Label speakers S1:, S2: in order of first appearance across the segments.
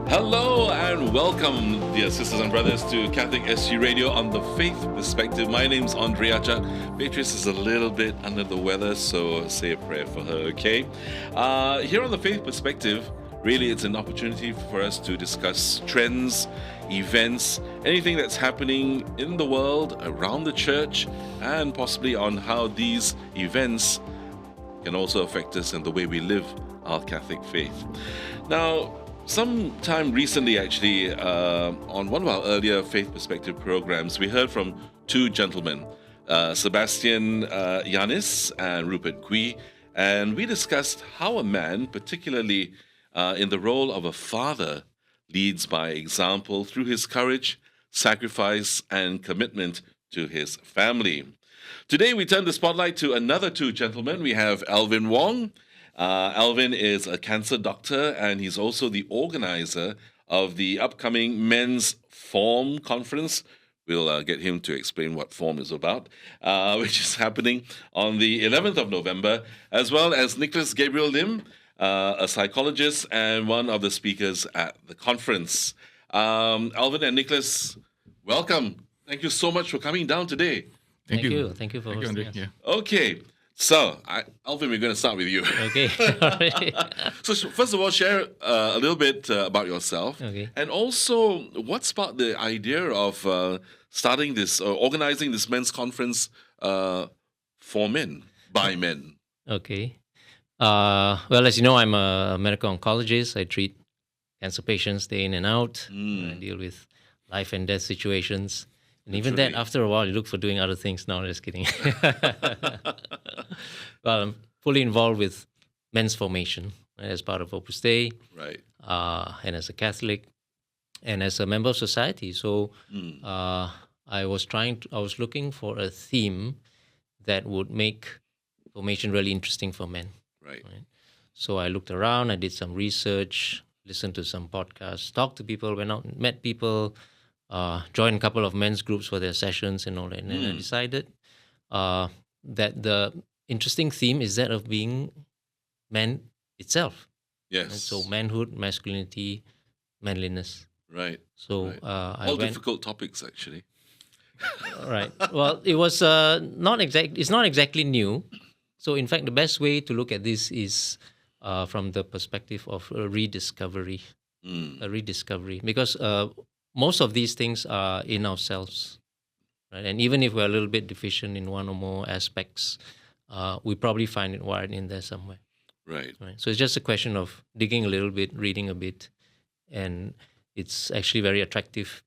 S1: Hello and welcome, dear sisters and brothers, to Catholic SG Radio on the Faith Perspective. My name's Andrea Chuck. Beatrice is a little bit under the weather, so say a prayer for her, okay? Here on the Faith Perspective, really it's an opportunity for us to discuss trends, events, anything that's happening in the world, around the church, and possibly on how these events can also affect us in the way we live our Catholic faith. Now, sometime recently, actually, on one of our earlier Faith Perspective programs, we heard from two gentlemen, Sebastian Yanis and Rupert Gui, and we discussed how a man, particularly in the role of a father, leads by example through his courage, sacrifice, and commitment to his family. Today, we turn the spotlight to another two gentlemen. We have Alvin Wong. Alvin is a cancer doctor, and he's also the organizer of the upcoming Men's Form Conference. We'll get him to explain what Form is about, which is happening on the 11th of November, as well as Nicholas Gabriel Lim, a psychologist and one of the speakers at the conference. Alvin and Nicholas, welcome. Thank you so much for coming down today.
S2: Thank you. Thank you for hosting us.
S3: Yeah.
S1: Okay. So, Alvin, we're going to start with you.
S2: Okay.
S1: So, first of all, share a little bit about yourself.
S2: Okay.
S1: And also, what sparked the idea of starting this, organizing this men's conference for men, by men?
S2: Okay. Well, as you know, I'm a medical oncologist. I treat cancer patients day in and out. I deal with life and death situations. And even that, after a while, you look for doing other things. No, just kidding. Well, I'm fully involved with men's formation, right, as part of Opus Dei,
S1: Right.
S2: and as a Catholic, and as a member of society. So I was looking for a theme that would make formation really interesting for men.
S1: Right.
S2: So I looked around, I did some research, listened to some podcasts, talked to people, went out and met people, joined a couple of men's groups for their sessions and all that. And then I decided that the interesting theme is that of being man itself.
S1: Yes.
S2: And so manhood, masculinity, manliness.
S1: Right.
S2: So
S1: Right.
S2: I
S1: All
S2: went...
S1: difficult topics, actually.
S2: Right. Well, it was it's not exactly new. So in fact, the best way to look at this is from the perspective of a rediscovery. Because most of these things are in ourselves, right? And even if we're a little bit deficient in one or more aspects, we probably find it wired in there somewhere.
S1: Right.
S2: Right. So it's just a question of digging a little bit, reading a bit, and it's actually very attractive,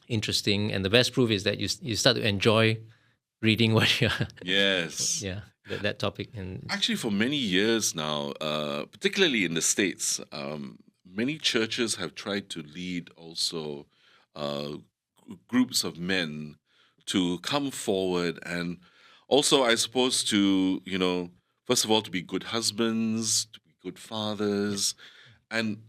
S2: interesting, and the best proof is that you start to enjoy reading what you're...
S1: Yes.
S2: Yeah, that topic. And
S1: Actually, for many years now, particularly in the States, many churches have tried to lead also groups of men to come forward and also, I suppose, to, first of all, to be good husbands, to be good fathers, and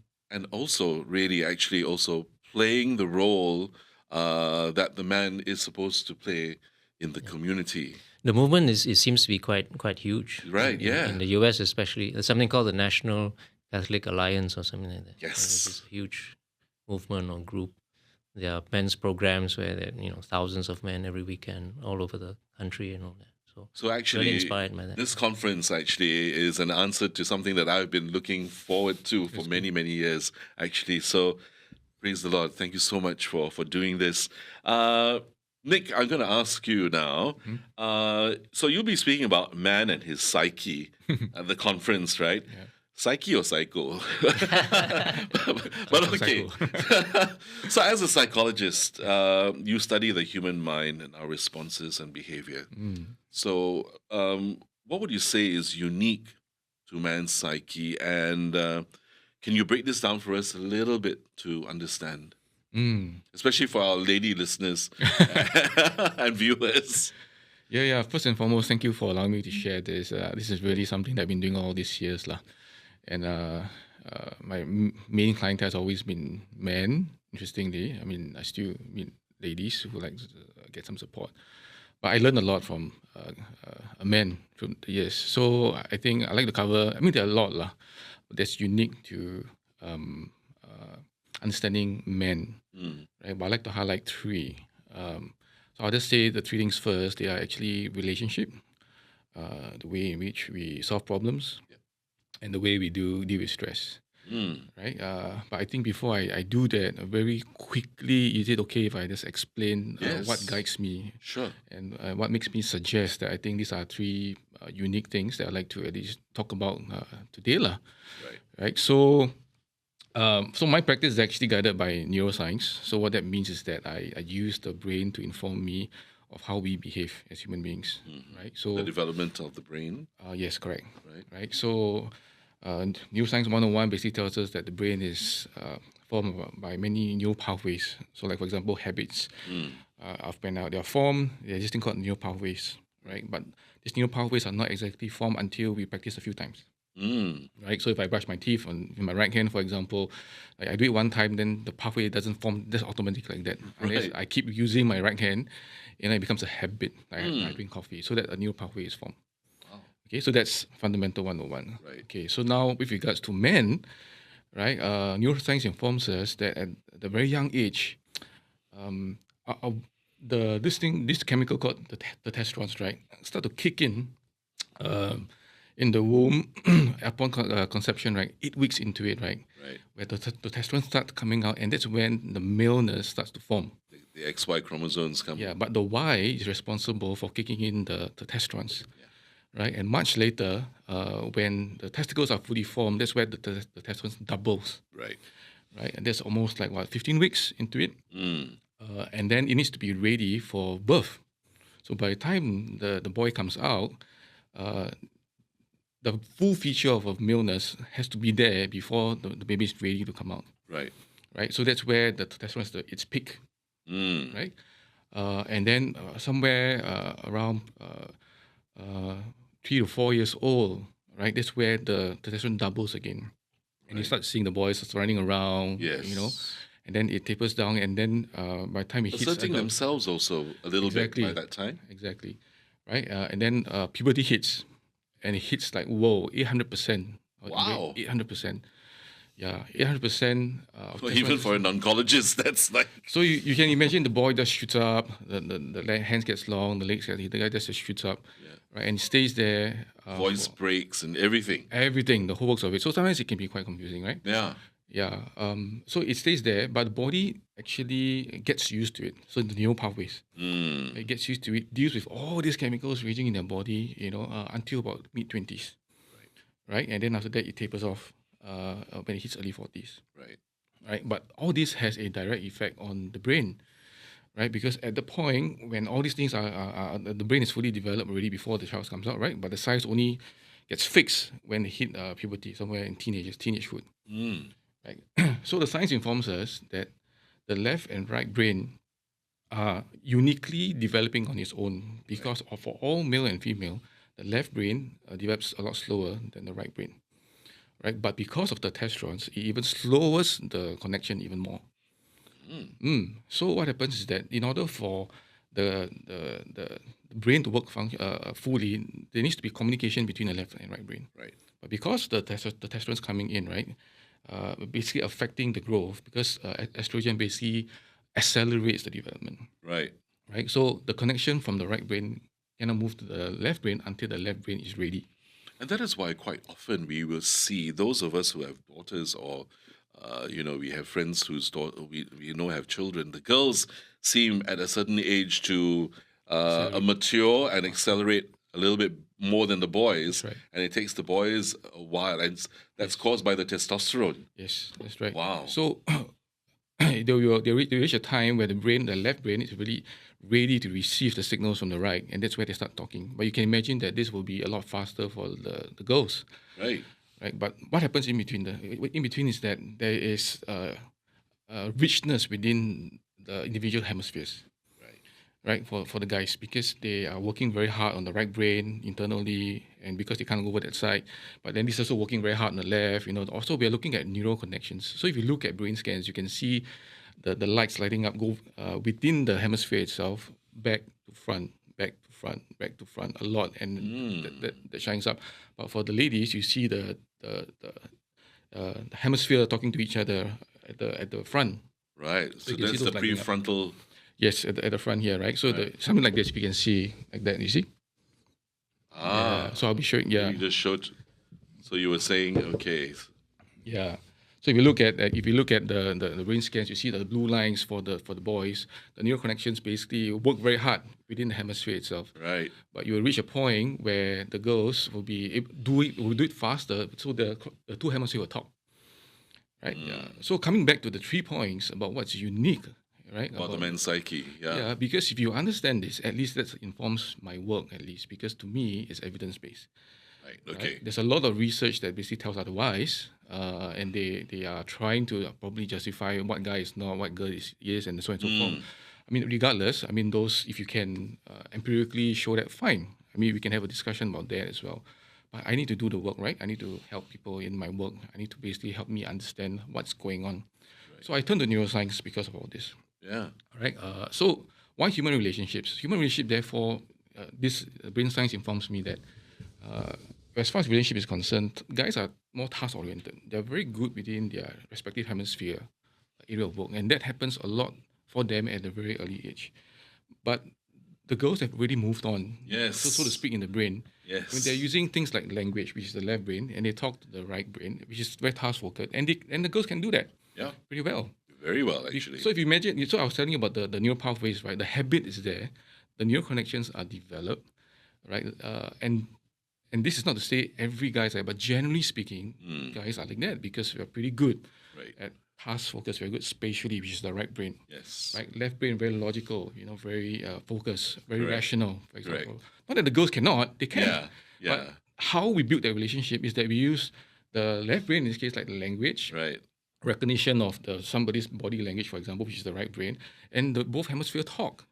S1: also really actually also playing the role that the man is supposed to play in the community.
S2: the movement it seems to be quite huge.
S1: Right, yeah.
S2: In the US especially. There's something called the National Catholic Alliance or something like that.
S1: Yes.
S2: It's this huge movement or group. There are men's programs where there are, thousands of men every weekend all over the country and all that.
S1: So actually,
S2: really inspired by that.
S1: this conference actually is an answer to something that I've been looking forward to for many, many years, actually. So praise the Lord. Thank you so much for doing this. Nick, I'm going to ask you now. So you'll be speaking about man and his psyche at the conference, right?
S3: Yeah.
S1: Psyche or psycho? But okay. So as a psychologist, you study the human mind and our responses and behavior. So what would you say is unique to man's psyche? And can you break this down for us a little bit to understand? Especially for our lady listeners and viewers.
S3: Yeah. First and foremost, thank you for allowing me to share this. This is really something that I've been doing all these years. And my main clientele has always been men, interestingly. I mean, I still meet ladies who like to get some support. But I learned a lot from a man through the years. So I think I like to cover, there are a lot that's unique to understanding men, right? But I'd like to highlight three. So I'll just say the three things first. They are actually relationship, the way in which we solve problems, and the way we deal with stress. Right? But I think before I do that, very quickly, is it okay if I just explain what
S1: Yes.
S3: guides me
S1: Sure.
S3: and what makes me suggest that I think these are three unique things that I'd like to at least talk about today, lah.
S1: Right.
S3: Right? So my practice is actually guided by neuroscience. So what that means is that I use the brain to inform me of how we behave as human beings, right?
S1: The
S3: So
S1: development of the brain.
S3: yes, correct.
S1: Right.
S3: Right. So neuroscience 101 basically tells us that the brain is formed by many neural pathways. So like for example, habits. When they are formed, there's this thing called neural pathways, right? But these neural pathways are not exactly formed until we practice a few times. Right, so if I brush my teeth with my right hand, for example, like I do it one time, then the pathway doesn't form just automatically like that. Unless
S1: Right.
S3: I keep using my right hand, it becomes a habit. Like I drink coffee, so that a new pathway is formed.
S1: Wow.
S3: Okay, so that's fundamental 101.
S1: Right.
S3: Okay, so now with regards to men, right, neuroscience informs us that at the very young age, this chemical called the testosterone, right, start to kick in the womb upon conception, right, 8 weeks into it, right,
S1: Right.
S3: where the testosterone starts coming out, and that's when the maleness starts to form.
S1: The XY chromosomes come.
S3: Yeah, but the Y is responsible for kicking in the testosterone, right? And much later, when the testicles are fully formed, that's where the testosterone doubles,
S1: Right.
S3: right? And that's almost like 15 weeks into it, and then it needs to be ready for birth. So by the time the boy comes out, the full feature of maleness has to be there before the baby is ready to come out,
S1: Right.
S3: right? So that's where the testosterone is its peak, right? And then somewhere around 3 to 4 years old, right? That's where the testosterone doubles again, and you start seeing the boys running around,
S1: Yes.
S3: and then it tapers down, and then by the time it hits
S1: Asserting
S3: adult-
S1: themselves also a little
S3: Exactly.
S1: bit by that time.
S3: exactly, right? And then puberty hits, and it hits like whoa, 800%.
S1: Wow.
S3: 800%. Yeah, 800%.
S1: Well, even for an oncologist, that's like
S3: So you can imagine the boy just shoots up, the hands gets long, the legs the guy just shoots up, right, and stays there.
S1: voice breaks and everything.
S3: Everything, the whole works of it. So sometimes it can be quite confusing, right?
S1: Yeah.
S3: Yeah. So it stays there, but the body actually gets used to it. So the neural pathways, it gets used to it, deals with all these chemicals raging in their body, until about mid-20s, right? And then after that, it tapers off when it hits early 40s.
S1: Right.
S3: Right? But all this has a direct effect on the brain, right? Because at the point when all these things are the brain is fully developed already before the child comes out, right? But the size only gets fixed when they hit puberty, somewhere in teenagehood, right? So the science informs us that the left and right brain are uniquely developing on its own because for all male and female, the left brain develops a lot slower than the right brain. Right, but because of the testosterone, it even slows the connection even more. So what happens is that in order for the brain to work fully, there needs to be communication between the left and right brain.
S1: Right.
S3: But because the testosterone is coming in, right, basically affecting the growth because estrogen basically accelerates the development.
S1: Right.
S3: Right, so the connection from the right brain cannot move to the left brain until the left brain is ready.
S1: And that is why quite often we will see those of us who have daughters or, we have friends whose daughter we know have children. The girls seem at a certain age to mature and accelerate a little bit more than the boys.
S3: That's right.
S1: And it takes the boys a while. And that's caused by the testosterone.
S3: Yes, that's right.
S1: Wow.
S3: So they reach a time where the left brain is really ready to receive the signals from the right, and that's where they start talking. But you can imagine that this will be a lot faster for the girls.
S1: Right.
S3: Right. But what happens in between? In between is that there is richness within the individual hemispheres. Right, for the guys, because they are working very hard on the right brain internally, and because they can't go over that side, but then this also working very hard on the left. Also, we are looking at neural connections. So if you look at brain scans, you can see the lights lighting up go within the hemisphere itself, back to front, back to front, back to front a lot, and that shines up. But for the ladies, you see the hemisphere talking to each other at the front.
S1: Right. So
S3: you can see
S1: that's the
S3: those lighting up.
S1: prefrontal.
S3: Yes, at the front here, right? So something like this, if you can see like that, you see?
S1: Ah.
S3: So I'll be showing. Yeah.
S1: You just showed. So you were saying, okay.
S3: Yeah. So if you look at the brain scans, you see the blue lines for the boys. The neural connections basically work very hard within the hemisphere itself.
S1: Right.
S3: But you will reach a point where the girls will do it faster, so the two hemispheres will talk. Right. Yeah. So coming back to the 3 points about what's unique, right?
S1: About the men's psyche. Yeah.
S3: Yeah, because if you understand this, at least that informs my work, at least, because to me, it's evidence-based.
S1: Right. Okay.
S3: Right? There's a lot of research that basically tells otherwise, and they are trying to probably justify what guy is not, what girl is, and so on and so forth. I mean, regardless, I mean, those, if you can empirically show that, fine. I mean, we can have a discussion about that as well. But I need to do the work, right? I need to help people in my work. I need to basically help me understand what's going on. Right. So I turned to neuroscience because of all this.
S1: Yeah.
S3: All right. So why human relationships? Human relationship, therefore, this brain science informs me that as far as relationship is concerned, guys are more task-oriented. They're very good within their respective hemisphere area of work, and that happens a lot for them at a very early age. But the girls have already moved on,
S1: Yes.
S3: so to speak, in the brain.
S1: Yes.
S3: I mean, they're using things like language, which is the left brain, and they talk to the right brain, which is very task-focused, and the girls can do that pretty well.
S1: Very well, actually.
S3: So if you imagine, so I was telling you about the neural pathways, right? The habit is there, the neural connections are developed, right? And this is not to say every guy's like, but generally speaking, guys are like that because we're pretty good at task focus, very good spatially, which is the right brain.
S1: Yes.
S3: Right, left brain very logical, very focused, very rational, for example.
S1: Correct.
S3: Not that the girls cannot, they can.
S1: Yeah. Yeah.
S3: But how we build that relationship is that we use the left brain, in this case, like the language,
S1: Right.
S3: recognition of somebody's body language, for example, which is the right brain, and both hemispheres talk.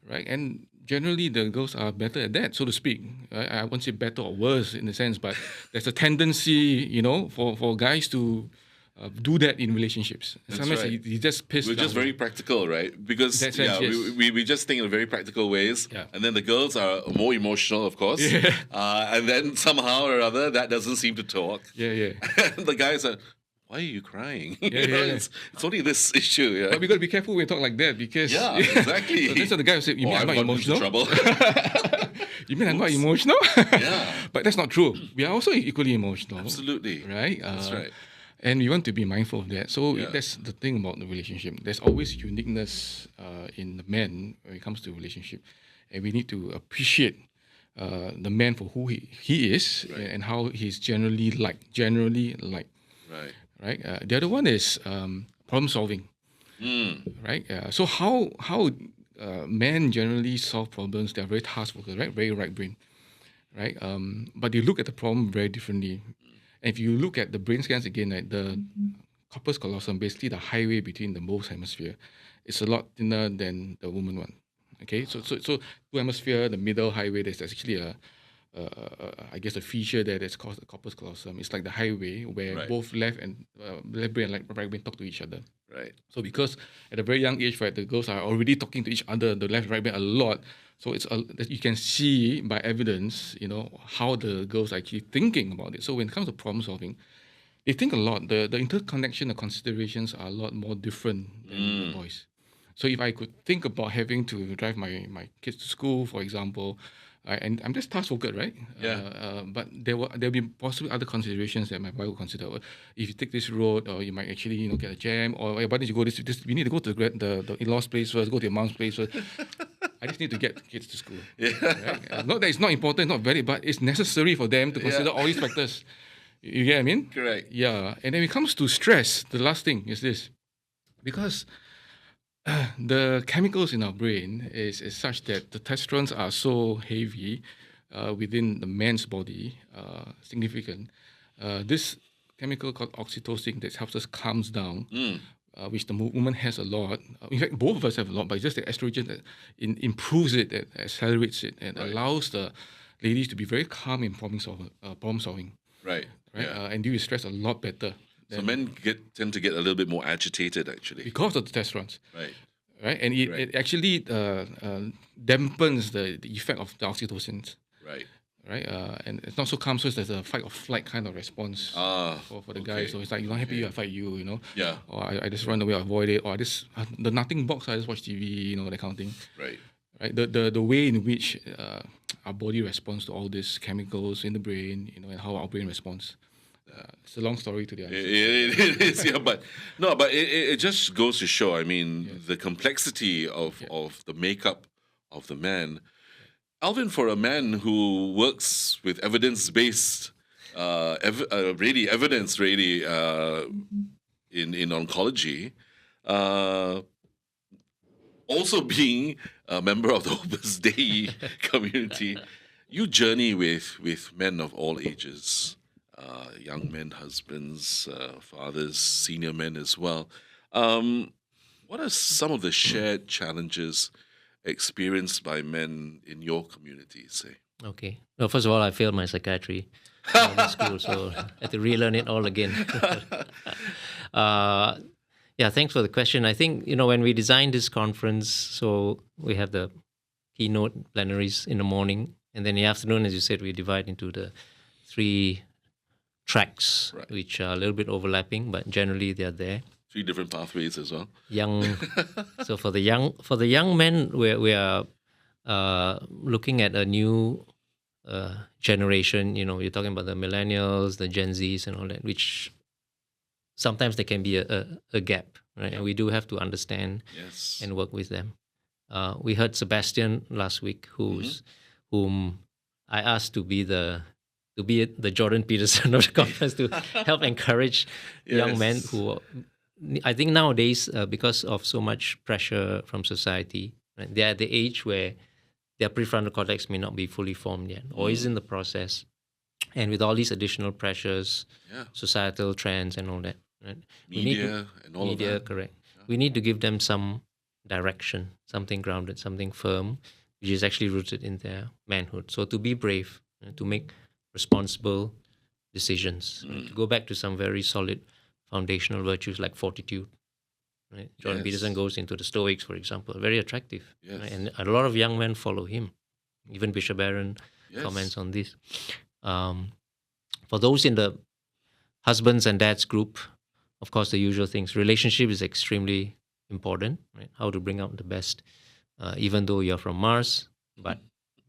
S3: Right, and generally the girls are better at that, so to speak. Right? I won't say better or worse in a sense, but there's a tendency, for guys to do that in relationships.
S1: That's
S3: Sometimes
S1: right.
S3: he just pissed.
S1: We're just very practical, right? Because
S3: That sense, yes.
S1: we just think in very practical ways,
S3: Yeah.
S1: and then the girls are more emotional, of course, and then somehow or other that doesn't seem to talk.
S3: Yeah.
S1: And the guys are, why are you crying?
S3: Yeah.
S1: It's only this issue. Yeah.
S3: But we got to be careful when we talk like that because
S1: Exactly.
S3: So that's what the guy will say. You mean I'm not
S1: I've gotten into
S3: emotional?
S1: trouble.
S3: You mean I'm not emotional?
S1: Yeah.
S3: But that's not true. We are also equally emotional.
S1: Absolutely.
S3: Right.
S1: That's right.
S3: And we want to be mindful of that. So
S1: Yeah.
S3: that's the thing about the relationship. There's always uniqueness in the man when it comes to relationship, and we need to appreciate the man for who he is and how he's generally like.
S1: Right.
S3: Right. The other one is problem solving. Right. So how men generally solve problems? They're very task focused, right? Very right brain, right? But they look at the problem very differently. And if you look at the brain scans again, right, the corpus callosum, basically the highway between the both hemisphere, it's a lot thinner than the woman one. Okay, so two hemisphere, the middle highway, there's actually I guess a feature there that's called the corpus callosum. It's like the highway where both left brain and right brain talk to each other.
S1: Right.
S3: So because at a very young age, right, the girls are already talking to each other, the left right brain a lot. So you can see by evidence, how the girls are actually thinking about it. So when it comes to problem solving, they think a lot. The interconnection, the considerations are a lot more different than the boys. So if I could think about having to drive my kids to school, for example, and I'm just task focused, right?
S1: Yeah.
S3: But there'll be possibly other considerations that my wife will consider. If you take this road, or you might actually get a jam, or why don't you go this? You need to go to the in-laws' place first. Go to your mom's place first. I just need to get the kids to school.
S1: Yeah.
S3: Right? Not that it's not important, not very, but it's necessary for them to consider all these factors. You get what I mean?
S1: Correct.
S3: Yeah. And then when it comes to stress, the last thing is this. Because the chemicals in our brain is such that the testosterone are so heavy within the man's body, significant. This chemical called oxytocin that helps us calms down, which the woman has a lot. In fact, both of us have a lot, but it's just the estrogen that improves it, that accelerates it, and allows the ladies to be very calm in problem solving.
S1: Right. Yeah.
S3: And deal with stress a lot better.
S1: So men tend to get a little bit more agitated, actually.
S3: Because of the testosterone.
S1: Right.
S3: And it actually dampens the effect of the oxytocin.
S1: Right.
S3: right? And it's not so calm, so there's a fight or flight kind of response for the guy. So it's like, you're not happy, I fight you,
S1: Yeah.
S3: Or I just run away, I avoid it, or I just the nothing box, I just watch TV, that kind of thing.
S1: Right.
S3: Right. The way in which our body responds to all these chemicals in the brain, and how our brain responds. It's a long story to the answer.
S1: It is, yeah, but it just goes to show. I mean, the complexity of the makeup of the man. Alvin, for a man who works with evidence-based, evidence, in oncology, also being a member of the Opus Dei community, you journey with men of all ages. Young men, husbands, fathers, senior men as well. What are some of the shared challenges experienced by men in your community, say?
S2: Okay. Well, first of all, I failed my psychiatry in school, so I had to relearn it all again. Yeah, thanks for the question. I think, when we designed this conference, so we have the keynote plenaries in the morning, and then in the afternoon, as you said, we divide into the 3 tracks,
S1: Right.
S2: which are a little bit overlapping, but generally they are there.
S1: 3 different pathways as well.
S2: So for the young men, we are looking at a new generation. You're talking about the millennials, the Gen Zs, and all that, which sometimes there can be a gap, right? And we do have to understand
S1: Yes.
S2: and work with them. We heard Sebastian last week, whom I asked to be the Jordan Peterson of the conference, to help encourage young men
S1: Yes.
S2: who, I think nowadays, because of so much pressure from society, right, they're at the age where their prefrontal cortex may not be fully formed yet, or is in the process. And with all these additional pressures,
S1: Yeah.
S2: societal trends and all that, right? We need
S1: Media and all
S2: media,
S1: of that.
S2: correct. We need to give them some direction, something grounded, something firm, which is actually rooted in their manhood. So to be brave, to make responsible decisions, right? To go back to some very solid foundational virtues like fortitude. Right? Jordan
S1: Yes.
S2: Peterson goes into the Stoics, for example, very attractive.
S1: Yes.
S2: Right? And a lot of young men follow him. Even Bishop Aaron
S1: Yes.
S2: comments on this. For those in the husbands and dads group, of course, the usual things. Relationship is extremely important, right? How to bring out the best, even though you're from Mars. But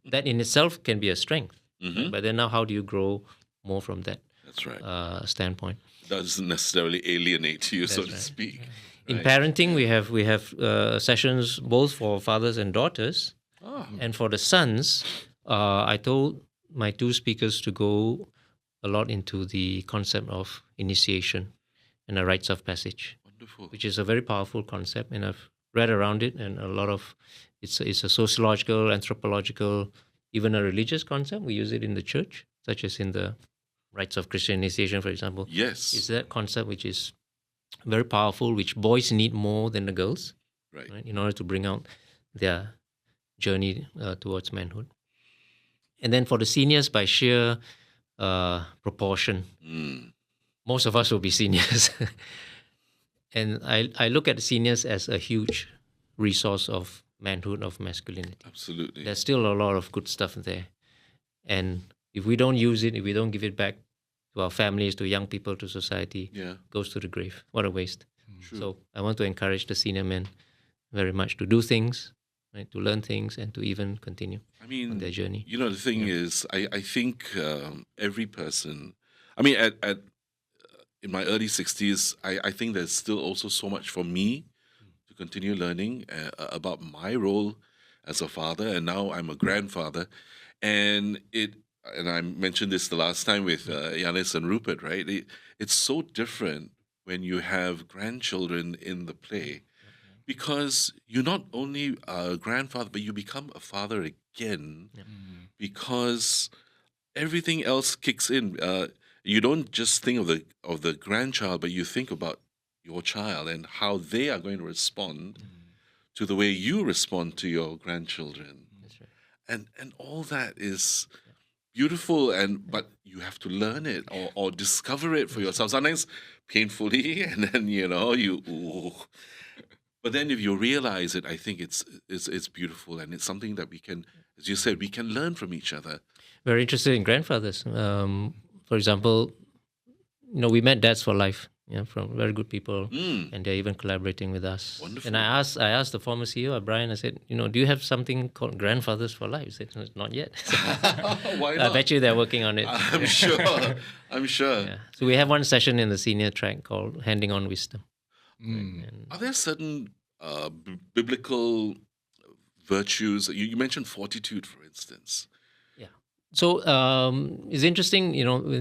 S2: that in itself can be a strength. Right? But then now, how do you grow more from that
S1: That's right.
S2: standpoint?
S1: Doesn't necessarily alienate you, so
S2: That's
S1: to
S2: right.
S1: speak.
S2: In
S1: Right.
S2: parenting, we have sessions both for fathers and daughters. And for the sons, I told my 2 speakers to go a lot into the concept of initiation and the rites of passage,
S1: Wonderful.
S2: which is a very powerful concept. And I've read around it, and a lot of it's a sociological, anthropological, even a religious concept. We use it in the church, such as in the rites of Christian initiation, for example.
S1: Yes.
S2: It's that concept which is very powerful, which boys need more than the girls,
S1: Right.
S2: right, in order to bring out their journey towards manhood. And then for the seniors, by sheer proportion, most of us will be seniors. And I look at the seniors as a huge resource of manhood, of masculinity.
S1: Absolutely.
S2: There's still a lot of good stuff there. And if we don't use it, if we don't give it back to our families, to young people, to society,
S1: Yeah.
S2: it goes to the grave. What a waste.
S1: True.
S2: So I want to encourage the senior men very much to do things, right, to learn things, and to even continue
S1: I
S2: on
S1: mean,
S2: their journey.
S1: the thing is, I think every person, I mean, at in my early 60s, I think there's still also so much for me to continue learning about my role as a father, and now I'm a grandfather, and I mentioned this the last time with Yanis and Rupert, right? It's so different when you have grandchildren in the play, because you're not only a grandfather, but you become a father again, because everything else kicks in. You don't just think of the grandchild, but you think about your child and how they are going to respond to the way you respond to your grandchildren.
S2: That's right.
S1: And all that is beautiful, but you have to learn it or discover it for yourself. Sometimes painfully, and then ooh. But then if you realize it, I think it's beautiful, and it's something that we can, as you said, we can learn from each other.
S2: Very interested in grandfathers. For example, we met dads for life, from very good people, and they're even collaborating with us.
S1: Wonderful.
S2: And I asked the former CEO, Brian, I said, do you have something called grandfathers for life? He said, "No, not yet."
S1: Why
S2: I
S1: not?
S2: bet you they're working on it.
S1: I'm sure. I'm sure.
S2: Yeah. So we have one session in the senior track called Handing on Wisdom. And
S1: Are there certain biblical virtues? You mentioned fortitude, for instance.
S2: yeah. So it's interesting,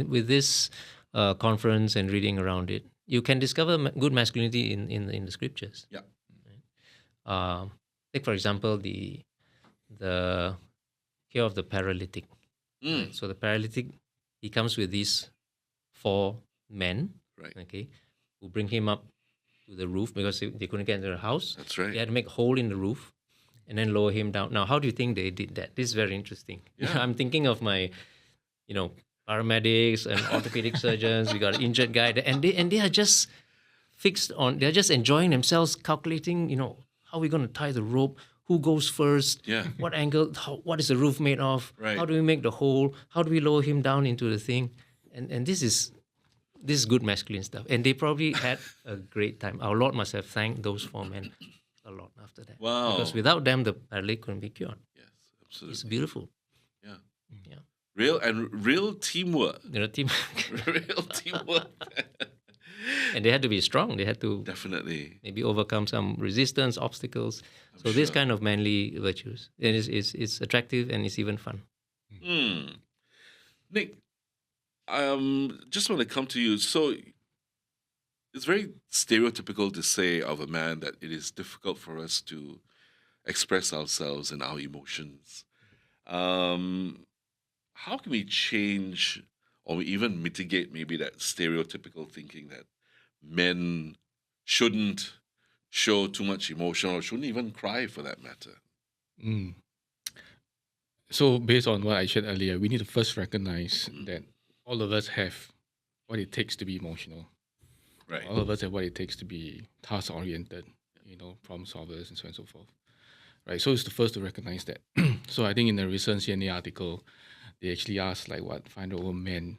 S2: with this conference and reading around it, you can discover good masculinity in the scriptures.
S1: Yeah.
S2: Take for example the care of the paralytic. Right? So the paralytic, he comes with these 4 men,
S1: Right.
S2: okay, who bring him up to the roof because they couldn't get into the house.
S1: That's right.
S2: They had to make a hole in the roof and then lower him down. Now, how do you think they did that? This is very interesting.
S1: Yeah.
S2: I'm thinking of my, paramedics and orthopedic surgeons. We got an injured guy, and they are just fixed on. They're just enjoying themselves, calculating. How are we going to tie the rope? Who goes first?
S1: Yeah.
S2: What angle? What is the roof made of?
S1: Right.
S2: How do we make the hole? How do we lower him down into the thing? And this is good masculine stuff. And they probably had a great time. Our Lord must have thanked those 4 men a lot after that.
S1: Wow.
S2: Because without them, the paralytic couldn't be cured.
S1: Yes, absolutely.
S2: It's beautiful.
S1: Yeah.
S2: Yeah.
S1: Real teamwork.
S2: Team.
S1: Real teamwork.
S2: And they had to be strong. They had to
S1: Definitely.
S2: maybe overcome some resistance, obstacles. So this kind of manly virtues. And it's attractive and it's even fun.
S1: Nick, just want to come to you. So it's very stereotypical to say of a man that it is difficult for us to express ourselves and our emotions. How can we change or even mitigate maybe that stereotypical thinking that men shouldn't show too much emotion or shouldn't even cry for that matter?
S3: So based on what I shared earlier, we need to first recognize that all of us have what it takes to be emotional.
S1: Right.
S3: All of us have what it takes to be task-oriented, problem solvers and so on and so forth. Right. So it's the first to recognize that. So I think in the recent CNA article, they actually asked 500 over men,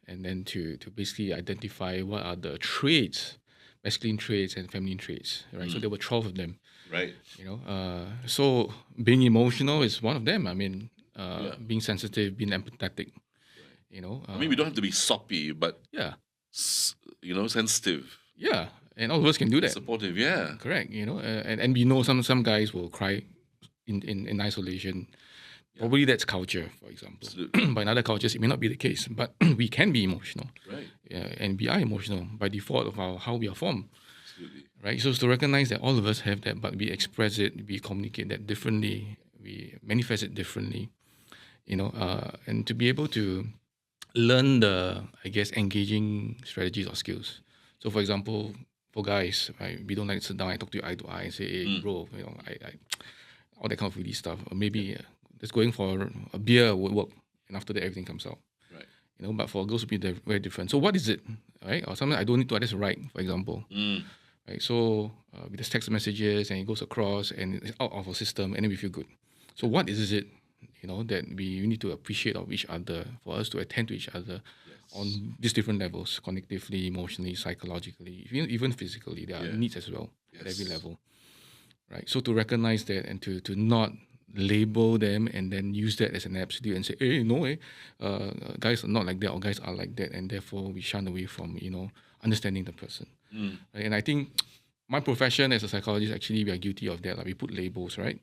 S3: and then to basically identify what are the traits, masculine traits and feminine traits. Right. So there were 12 of them.
S1: Right.
S3: So being emotional is one of them. I mean, being sensitive, being empathetic.
S1: I mean, we don't have to be soppy, but
S3: yeah,
S1: sensitive.
S3: Yeah, and all of us can do that.
S1: Supportive, yeah.
S3: Correct. And we know some guys will cry in isolation. Probably that's culture, for example. But in other cultures, it may not be the case. But we can be emotional.
S1: Right.
S3: Yeah, and we are emotional by default of how we are formed.
S1: Absolutely.
S3: Right. So it's to recognize that all of us have that, but we express it, we communicate that differently, we manifest it differently. And to be able to learn the, engaging strategies or skills. So, for example, for guys, right, we don't like to sit down and talk to you eye to eye and say, "Hey, bro, I all that kind of really stuff." Or maybe just going for a beer would work, and after that, everything comes out.
S1: Right.
S3: But for girls, it would be very different. So, what is it, right? Or something I don't need to just write, for example. Right. So, we just text messages and it goes across and it's out of our system, and then we feel good. So, what is it? That we need to appreciate of each other, for us to attend to each other on these different levels, cognitively, emotionally, psychologically, even physically. There are needs as well at every level, right? So to recognize that and to not label them and then use that as an absolute and say, "Hey, no way, guys are not like that or guys are like that," and therefore we shun away from understanding the person. Right? And I think my profession as a psychologist, actually, we are guilty of that. We put labels, right?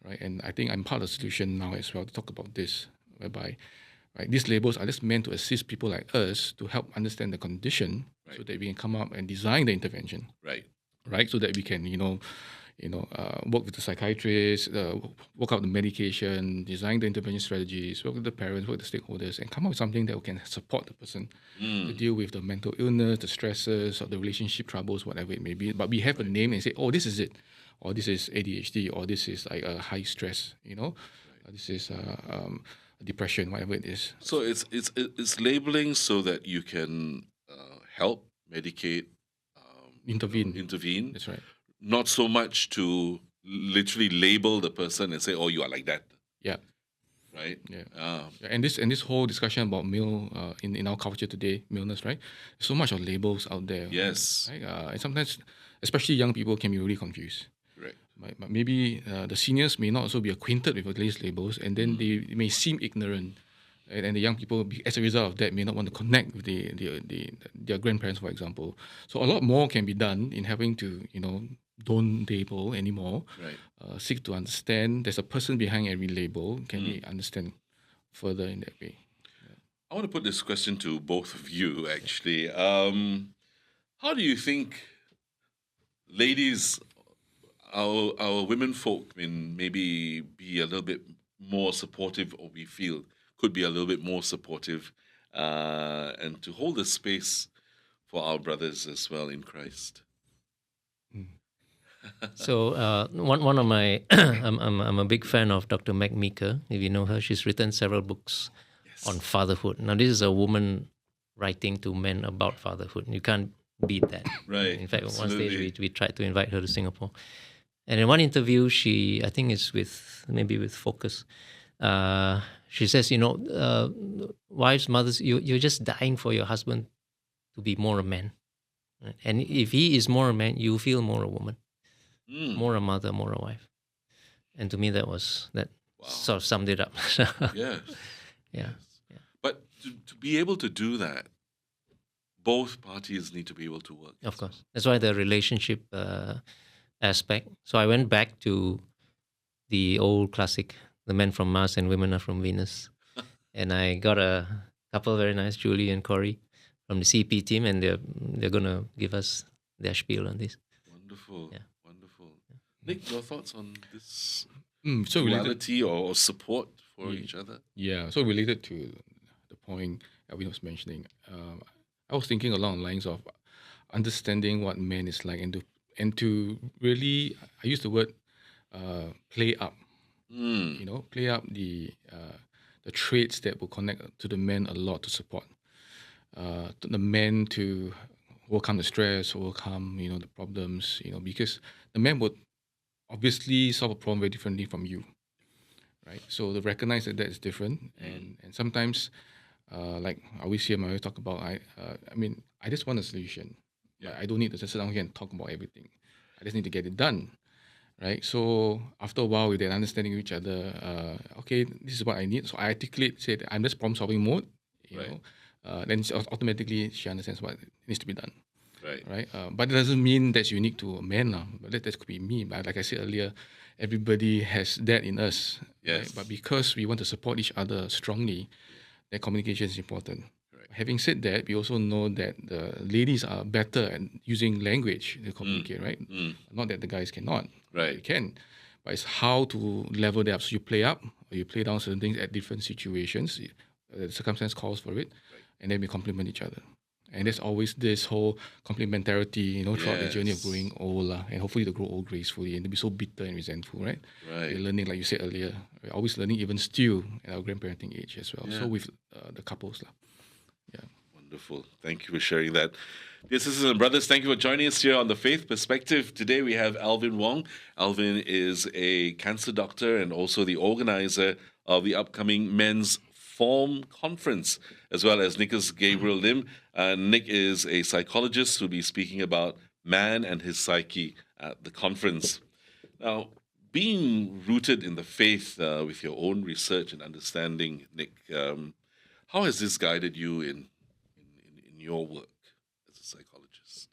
S3: Right. And I think I'm part of the solution now as well to talk about this, whereby these labels are just meant to assist people like us to help understand the condition, so that we can come up and design the intervention. Right. So that we can, work with the psychiatrist, work out the medication, design the intervention strategies, work with the parents, work with the stakeholders, and come up with something that can support the person to deal with the mental illness, the stresses, or the relationship troubles, whatever it may be. But we have a name and say, "Oh, this is it," or "This is ADHD," or "This is like a high stress," "This is depression," whatever it is.
S1: So it's labeling so that you can help, medicate,
S3: Intervene.
S1: intervene.
S3: That's right.
S1: not so much to literally label the person and say, "Oh, you are like that,"
S3: Yeah.
S1: right?
S3: Yeah.
S1: Ah,
S3: And this whole discussion about male in our culture today, maleness, right? So much of labels out there.
S1: yes,
S3: Right? And sometimes, especially young people, can be really confused.
S1: correct.
S3: Right? But maybe the seniors may not also be acquainted with these labels, and then they may seem ignorant. Right? And the young people, as a result of that, may not want to connect with their grandparents, for example. So a lot more can be done in having to, don't label anymore.
S1: Right.
S3: Seek to understand. There's a person behind every label. Can we understand further in that way?
S1: I want to put this question to both of you, actually. How do you think ladies, our women folk, can maybe be a little bit more supportive, or we feel could be a little bit more supportive, and to hold a space for our brothers as well in Christ?
S2: So one of my I'm a big fan of Dr. Meg Meeker. If you know her, she's written several books on fatherhood. Now this is a woman writing to men about fatherhood. You can't beat that.
S1: Right,
S2: In fact, at one
S1: absolutely.
S2: stage we tried to invite her to Singapore, and in one interview, I think it's with Focus. She says, wives, mothers, you're just dying for your husband to be more a man, right? And if he is more a man, you feel more a woman, more a mother, more a wife. And to me, that sort of summed it up.
S1: Yes.
S2: Yeah.
S1: But to be able to do that, both parties need to be able to work.
S2: Of course. That's why the relationship aspect. So I went back to the old classic, the men from Mars and women are from Venus. And I got a couple very nice, Julie and Corey, from the CP team, and they're going to give us their spiel on this.
S1: Wonderful.
S2: Yeah.
S1: Wonderful. Nick, your thoughts on this
S3: So related,
S1: duality or support for each other?
S3: yeah. So related to the point Alvin was mentioning, I was thinking along the lines of understanding what man is like, and to really, I use the word play up. Play up the traits that will connect to the men a lot to support the men to overcome the stress, overcome the problems. Because the men would obviously solve a problem very differently from you, right? So to recognize that is different, and sometimes, like I always hear my wife talk about, I mean, I just want a solution.
S1: Yeah.
S3: I don't need to just sit down here and talk about everything. I just need to get it done, right? So after a while, with that understanding of each other, okay, this is what I need. So I articulate, say that I'm just problem solving mode,
S1: Right.
S3: then automatically she understands what needs to be done.
S1: Right.
S3: But it doesn't mean that's unique to a man now. But that could be me. But like I said earlier, everybody has that in us.
S1: Yes.
S3: Right? But because we want to support each other strongly, that communication is important.
S1: Right.
S3: Having said that, we also know that the ladies are better at using language to communicate, right? Not that the guys cannot.
S1: Right.
S3: They can. But it's how to level that up. So you play up or you play down certain things at different situations. The circumstance calls for it. And then we complement each other. And there's always this whole complementarity, throughout the journey of
S1: Yes.
S3: growing old, and hopefully to grow old gracefully and to be so bitter and resentful, right?
S1: Right.
S3: We're learning, like you said earlier, we're always learning even still at our grandparenting age as well.
S1: Yeah.
S3: So with the couples. Yeah.
S1: Wonderful. Thank you for sharing that. Dear sisters and brothers, thank you for joining us here on The Faith Perspective. Today we have Alvin Wong. Alvin is a cancer doctor and also the organizer of the upcoming Men's Form Conference, as well as Nicholas Gabriel Lim. Nick is a psychologist who'll be speaking about man and his psyche at the conference. Now, being rooted in the faith with your own research and understanding, Nick, how has this guided you in your work as a psychologist?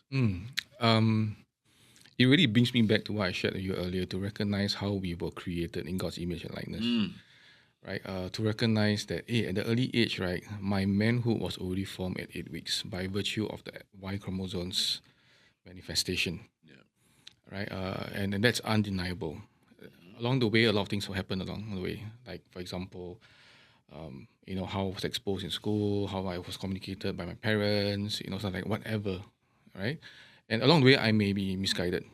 S3: It really brings me back to what I shared with you earlier, to recognize how we were created in God's image and likeness. Right, to recognize that at the early age, right, my manhood was already formed at 8 weeks by virtue of the Y chromosomes manifestation.
S1: Yeah.
S3: Right, and that's undeniable. Along the way, a lot of things will happen along the way. Like, for example, how I was exposed in school, how I was communicated by my parents, something like whatever, right? And along the way, I may be misguided.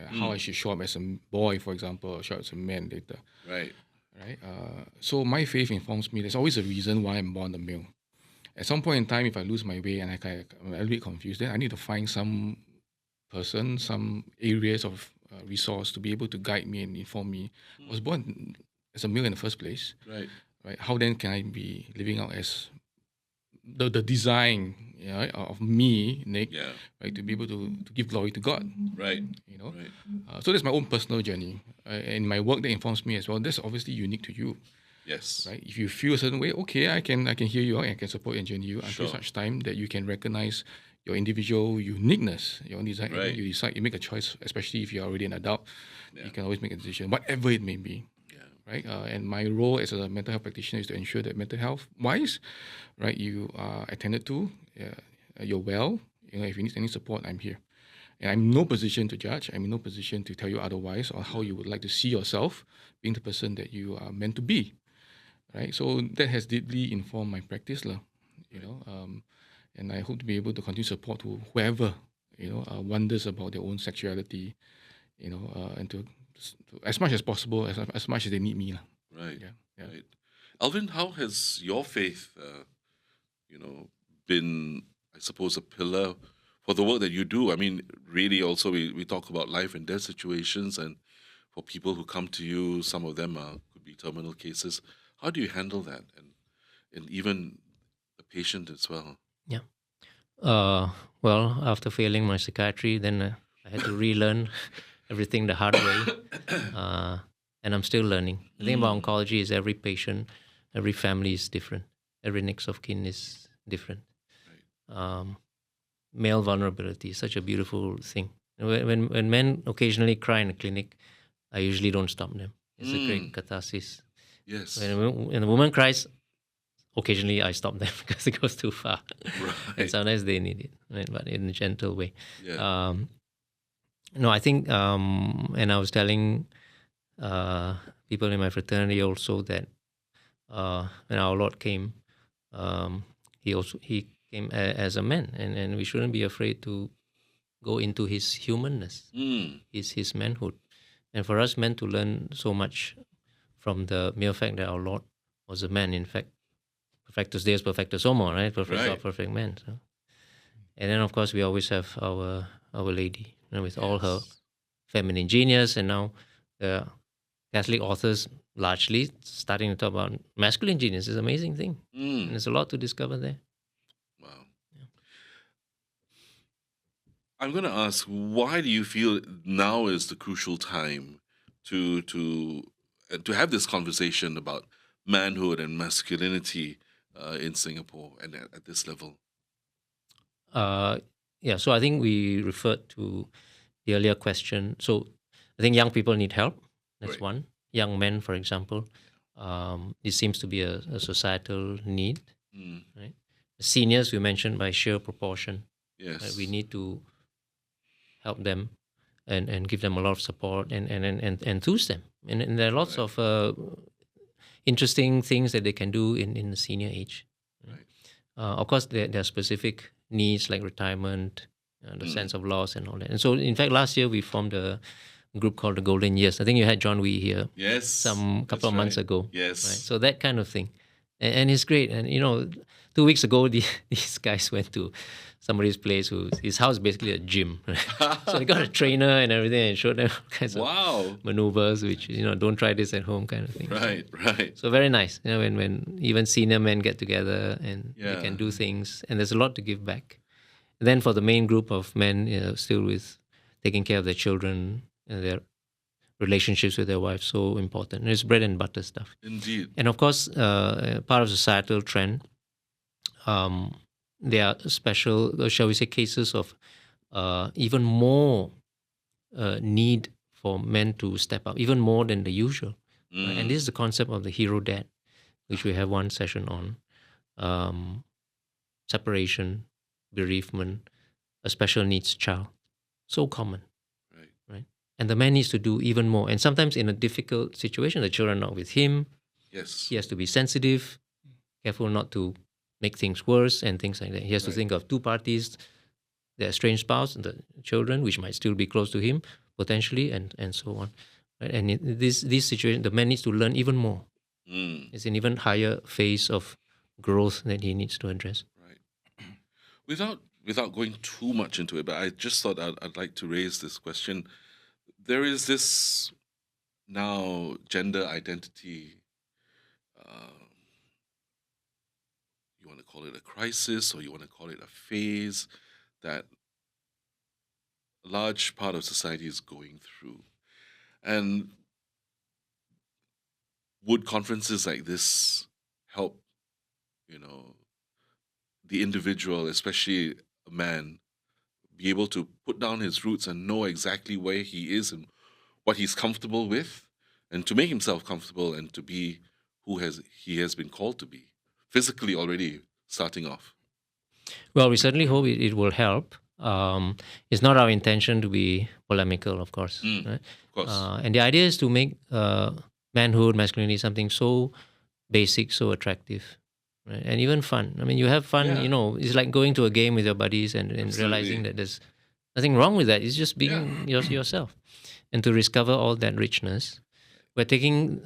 S3: How I should show up as a boy, for example, or show up as a man later.
S1: Right.
S3: Right. So my faith informs me there's always a reason why I'm born a male. At some point in time, if I lose my way and I'm a little bit confused, then I need to find some person, some areas of resource to be able to guide me and inform me. I was born as a male in the first place,
S1: Right.
S3: right? How then can I be living out as the design, of me, Nick,
S1: Yeah.
S3: right, to be able to give glory to God,
S1: Right.
S3: Right.
S1: Right.
S3: So that's my own personal journey, and my work that informs me as well. That's obviously unique to you,
S1: Yes.
S3: right? If you feel a certain way, okay, I can hear you out and I can support and journey you until
S1: Sure.
S3: such time that you can recognize your individual uniqueness, your own design, and
S1: Right.
S3: then you decide, you make a choice, especially if you're already an adult.
S1: Yeah.
S3: You can always make a decision, whatever it may be.
S1: Yeah.
S3: Right, and my role as a mental health practitioner is to ensure that mental health wise, right, you are attended to, you're well. If you need any support, I'm here, and I'm in no position to judge. I'm in no position to tell you otherwise or how you would like to see yourself being the person that you are meant to be. Right, so that has deeply informed my practice, lah. And I hope to be able to continue support to whoever wonders about their own sexuality, and to as much as possible, as much as they need me, lah.
S1: Right.
S3: Yeah, yeah.
S1: Right. Alvin, how has your faith, been, I suppose, a pillar for the work that you do? I mean, really, also we talk about life and death situations, and for people who come to you, some of them could be terminal cases. How do you handle that, and even the patient as well?
S2: Yeah. Well, after failing my psychiatry, then I had to relearn everything the hard way, and I'm still learning. The thing about oncology is every patient, every family is different. Every next of kin is different. Male vulnerability is such a beautiful thing. When men occasionally cry in a clinic, I usually don't stop them. It's a great catharsis.
S1: Yes.
S2: When a woman cries, occasionally I stop them because it goes too far.
S1: Right.
S2: And sometimes they need it, right? But in a gentle way.
S1: Yeah.
S2: No, I think, and I was telling people in my fraternity also that when our Lord came, he came as a man, and we shouldn't be afraid to go into his humanness, his manhood. And for us men to learn so much from the mere fact that our Lord was a man, in fact, perfectus Deus, perfectus homo, right? Perfect God, perfect man. So. And then, of course, we always have our Lady, with all her feminine genius, and now the Catholic authors largely starting to talk about masculine genius. Is an amazing thing. And there's a lot to discover there.
S1: Wow. Yeah. I'm going to ask, why do you feel now is the crucial time to have this conversation about manhood and masculinity in Singapore and at this level?
S2: So I think we referred to the earlier question. So I think young people need help. That's
S1: Right.
S2: one. Young men, for example. It seems to be a societal need. Right? Seniors, we mentioned by sheer proportion.
S1: Yes.
S2: Right? We need to help them and give them a lot of support and enthuse them. And there are lots of interesting things that they can do in the senior age.
S1: Right.
S2: Of course, there are specific needs like retirement, the sense of loss and all that. And so, in fact, last year we formed a group called the Golden Years. I think you had John Wee here
S1: Yes.
S2: couple of months ago.
S1: Yes.
S2: Right? So that kind of thing. And it's great. And, 2 weeks ago, these guys went to somebody's place his house is basically a gym. Right? So they got a trainer and everything and showed them all kinds of maneuvers, which, don't try this at home kind of thing.
S1: Right, right.
S2: So very nice, when even senior men get together and they can do things, and there's a lot to give back. And then for the main group of men, still with taking care of their children and their relationships with their wives, so important. And it's bread and butter stuff.
S1: Indeed.
S2: And of course, part of societal trend, there are special, shall we say, cases of even more need for men to step up, even more than the usual. Right? And this is the concept of the hero dad, which we have one session on. Separation, bereavement, a special needs child. So common. Right? And the man needs to do even more. And sometimes in a difficult situation, the children are not with him.
S1: Yes.
S2: He has to be sensitive, careful not to make things worse and things like that. He has to think of two parties, their estranged spouse and the children, which might still be close to him, potentially, and so on. Right? And in this situation, the man needs to learn even more. It's an even higher phase of growth that he needs to address.
S1: Right. Without going too much into it, but I just thought I'd like to raise this question. there is this now gender identity. Uh, you want to call it a crisis, or you want to call it a phase that a large part of society is going through. And would conferences like this help, you know, the individual, especially a man, be able to put down his roots and know exactly where he is and what he's comfortable with, and to make himself comfortable and to be who he has been called to be, physically already starting off.
S2: Well, we certainly hope it will help. It's not our intention to be polemical, of course. Right?
S1: Of course.
S2: And the idea is to make manhood, masculinity, something so basic, so attractive, right? And even fun. I mean, you have fun,
S1: Yeah.
S2: it's like going to a game with your buddies and
S1: Absolutely.
S2: realizing that there's nothing wrong with that. It's just being yourself. And to discover all that richness, we're taking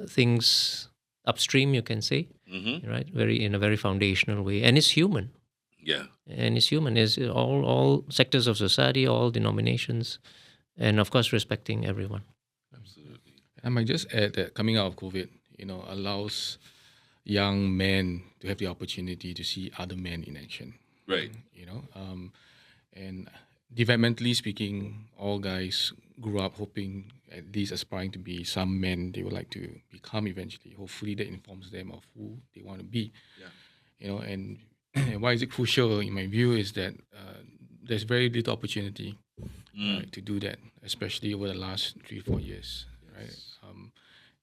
S2: things upstream, you can say, right? In a very foundational way. And it's human.
S1: Yeah.
S2: And it's human. It's all sectors of society, all denominations, and of course, respecting everyone.
S1: Absolutely.
S3: I might just add that coming out of COVID, allows young men to have the opportunity to see other men in action.
S1: Right.
S3: And developmentally speaking, all guys grew up hoping, at least aspiring to be some men they would like to become eventually. Hopefully that informs them of who they want to be.
S1: Yeah.
S3: And why is it crucial in my view is that there's very little opportunity to do that, especially over the last 3-4 years. Right.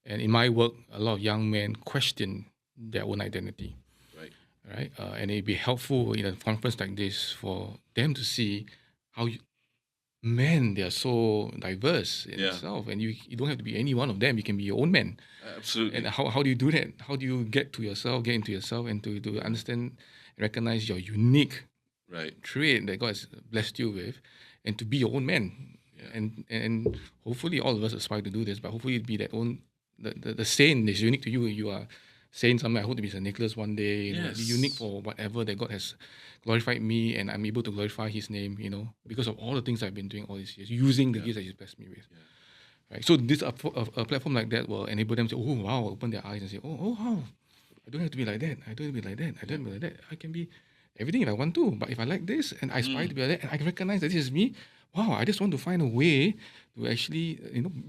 S3: And in my work, a lot of young men question their own identity. Right. And it'd be helpful in a conference like this for them to see how men, they are so diverse in itself, and you don't have to be any one of them. You can be your own man.
S1: Absolutely.
S3: And how do you do that? How do you get into yourself, and to understand and recognize your unique trait that God has blessed you with, and to be your own man. And hopefully all of us aspire to do this, but hopefully it'd be that own the saint is unique to you. You are saying something. I hope to be St. Nicholas one day. Be unique for whatever that God has glorified me, and I'm able to glorify His name. Because of all the things I've been doing all these years, using the gifts that He's blessed me with. Right. So this a platform like that will enable them to open their eyes and say, oh wow, I don't have to be like that. I don't have to be like that. I don't have to be like that. I can be everything if I want to. But if I like this and I aspire to be like that, and I can recognize that this is me, wow, I just want to find a way to actually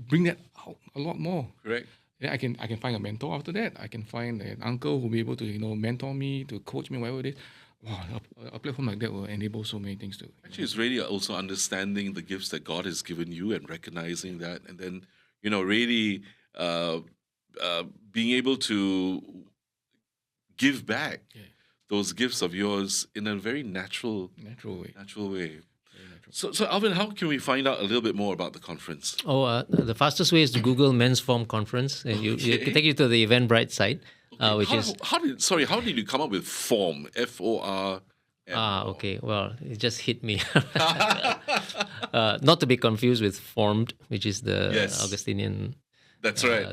S3: bring that out a lot more.
S1: Correct.
S3: Yeah, I can find a mentor after that. I can find an uncle who will be able to mentor me, to coach me, whatever it is. Wow, a platform like that will enable so many things too.
S1: Actually, it's really also understanding the gifts that God has given you and recognizing that, and then really being able to give back those gifts of yours in a very natural way. So Alvin, how can we find out a little bit more about the conference?
S2: The fastest way is to Google Men's Form Conference, and you can take you to the Eventbrite site, which
S1: how did you come up with form? FOR.
S2: Okay. Well, it just hit me. Not to be confused with formed, which is the Augustinian.
S1: That's right.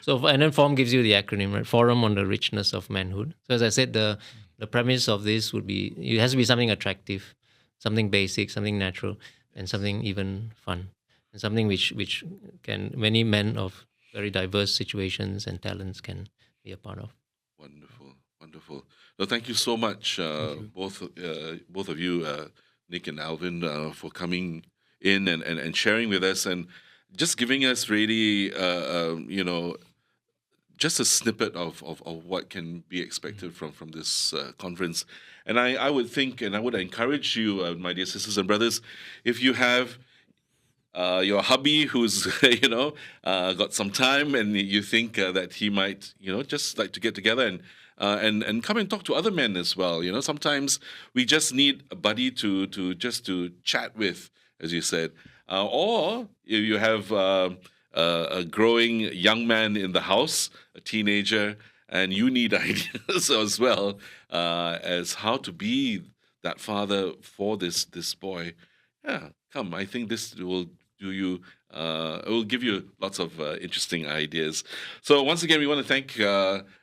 S2: So, and then form gives you the acronym, right? Forum on the Richness of Manhood. So, as I said, the premise of this would be it has to be something attractive, something basic, something natural, and something even fun, and something which can many men of very diverse situations and talents can be a part of.
S1: Wonderful. Well, thank you so much, both of you, Nick and Alvin, for coming in and sharing with us and just giving us really, just a snippet of what can be expected from this conference. And I would think, and I would encourage you, my dear sisters and brothers, if you have your hubby who's got some time and you think that he might just like to get together and come and talk to other men as well. Sometimes we just need a buddy to chat with, as you said, or if you have a growing young man in the house, a teenager, and you need ideas as well as how to be that father for this boy. Yeah, come. I think this will do you? It will give you lots of interesting ideas. So once again, we want to thank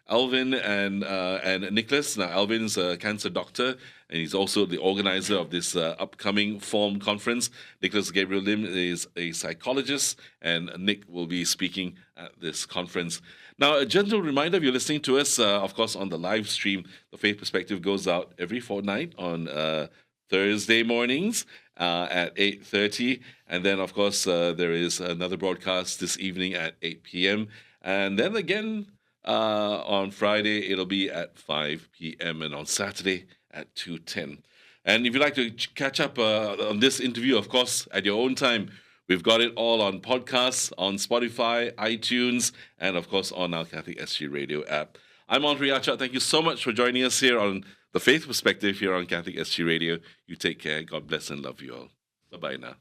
S1: Alvin and Nicholas. Now, Alvin's a cancer doctor, and he's also the organizer of this upcoming Form conference. Nicholas Gabriel Lim is a psychologist, and Nick will be speaking at this conference. Now, a gentle reminder, if you're listening to us, of course, on the live stream, The Faith Perspective goes out every fortnight on Thursday mornings at 8:30. And then, of course, there is another broadcast this evening at 8 p.m. And then again on Friday, it'll be at 5 p.m. and on Saturday at 2:10. And if you'd like to catch up on this interview, of course, at your own time, we've got it all on podcasts, on Spotify, iTunes, and of course on our Catholic SG Radio app. I'm Andre Achat. Thank you so much for joining us here on The Faith Perspective here on Catholic SG Radio. You take care. God bless and love you all. Bye-bye now.